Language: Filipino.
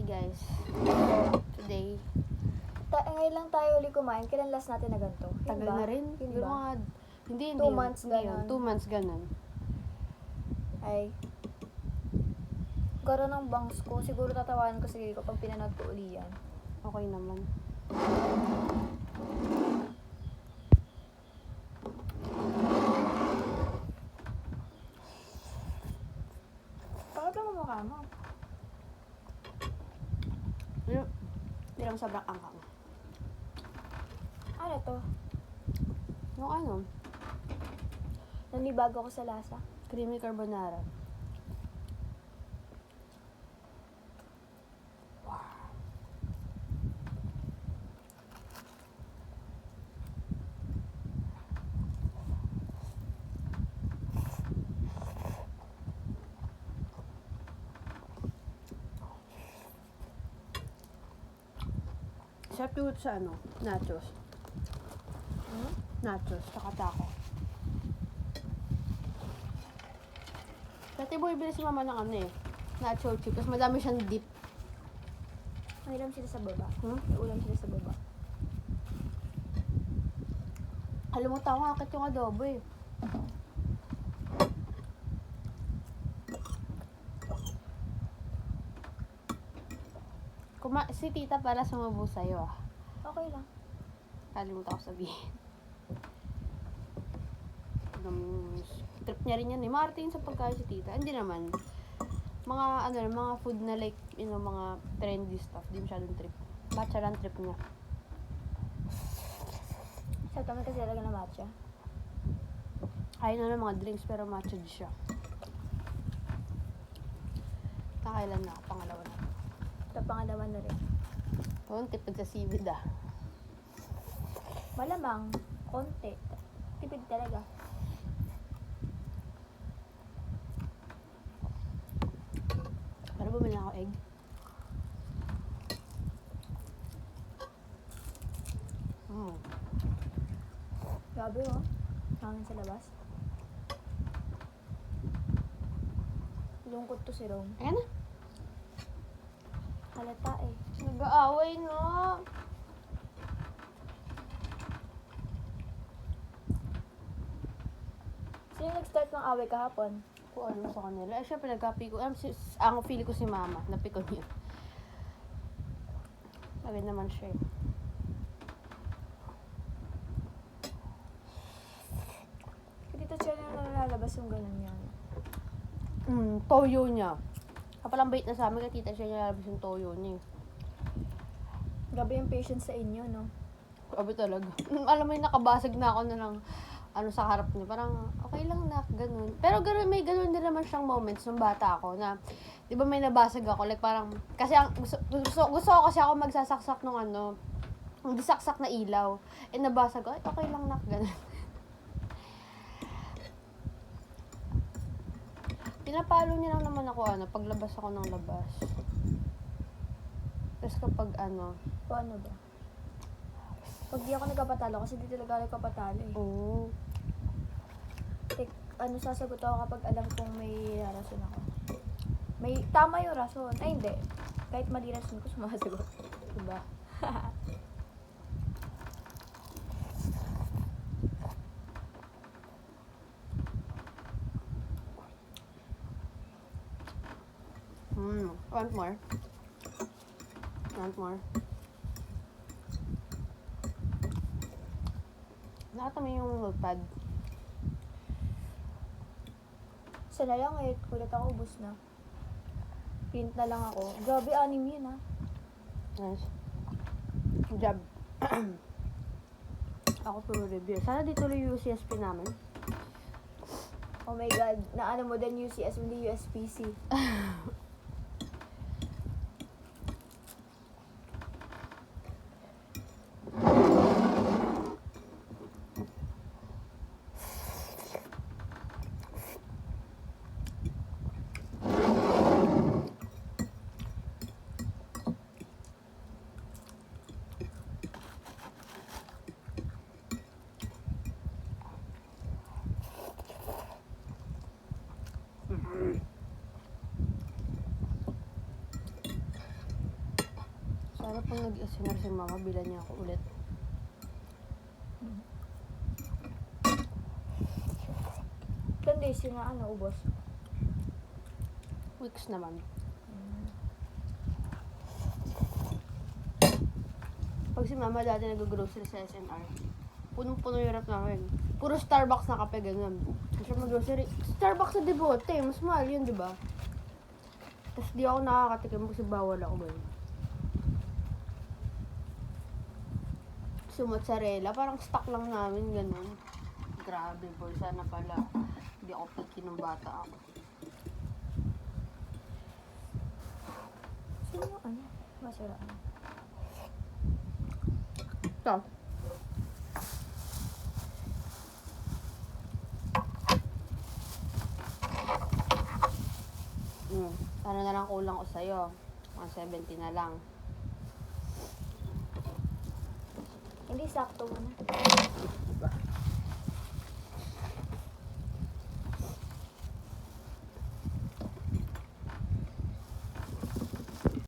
guys. Today, Ngayon lang tayo uli kumain. Kailan last natin na ganito? Yun tagal ba? na rin. Yun Yung ba? mga, hindi 2 months hindi yun. ganon. 2 months ganon. Ay. Garo ng bangs ko. Siguro tatawanan ko sarili ko pag pinanood ko uli yan. Okay naman. Bakit lang ang mukha mo? Hindi lang sobrang angkang. Ano to? Yung ano, Nanibago ko sa lasa. creamy carbonara. Sarap yung sa ano, nachos. Hmm? Nachos, tsaka taco. Dati bumibili si mama ng ano eh, nacho chip. Tapos madami siyang dip. May ulam sila sa baba. Hmm? May ulam sila sa baba. Alam mo, tao akit yung adobo eh. Si tita pala sumubo sa'yo ah. Okay lang. Kalimutan ko sabihin. Trip niya rin yan eh. Marating sa pagkain si tita. Hindi naman. Mga ano mga food na like, you know, mga trendy stuff. Di masyadong trip. Matcha lang trip niya. Sa kami kasi talaga na matcha. Ayaw na ng mga drinks pero matcha di siya. Nakailan na ako, pangalawa na. Ito pangalawa na rin. Oo, tipid sa seaweed ah. Malamang. Konti. Tipid talaga. Para bumili na ako egg. Grabe oh. Hangin sa labas. Lungkot to si Rome. Ayan na. Halata eh. Nag-aaway na. Sino nag-start ng away kahapon? Kung ano sa kanila. Eh, syempre nagkapi ko. Ang feeling ko si mama. Napikon niya. Sabi naman siya eh. Dito siya na nalalabas yung ganun yan. Toyo niya. Kapalang bait na sa amin, katita siya niya lalabas yung toyo niya. Grabe yung patience sa inyo, no? Sabi talaga. Alam mo yung nakabasag na ako na ng ano sa harap niya. Parang okay lang na, ganun. Pero ganun, may ganun din naman siyang moments nung bata ako na, di ba may nabasag ako? Like parang, kasi gusto ko kasi ako magsasaksak ng ano, hindi saksak na ilaw. Eh nabasag ko, ay okay lang na, ganun. Pinapalo niya lang naman ako, paglabas ako ng labas. Tapos kapag O ano ba? Pag di ako nagpapatalo, kasi di talaga ako nagpapatalo eh. Oo. Sasagot ako kapag alam kong may rason ako. May tama yung rason. Ay, hindi. Kahit mali rason ko, sumasagot. Diba? Want more? Want more? Nakatama yung notepad. Sana lang eh, kulit ako, ubus na. Print na lang ako. Grabe, 6 yun ah. Nice. Good job. Ako puro review. Sana dito tuloy yung UCSP namin. Oh my God, naano mo din UCS, hindi USPC. Para pag nag-asinar si mama, bilan niya ako ulit. Ilan days yun na ubos? Weeks naman. Pag si mama dati nag-grocery sa SNR, punong-puno yung rep namin. Puro Starbucks na kape, ganun. Kasi siya mag-grocery, Starbucks sa Debote, mas mahal yun, di ba? Tapos di ako nakakatikim kasi bawal ako ganun. So, mozzarella, parang stock lang namin, ganun. Grabe, boy, sana pala. Hindi ako picky nung bata ako. Sino yung masaraan? Ito. Ano na lang kulang ko sa'yo? Mga 70 na lang. Hindi sakto mo na.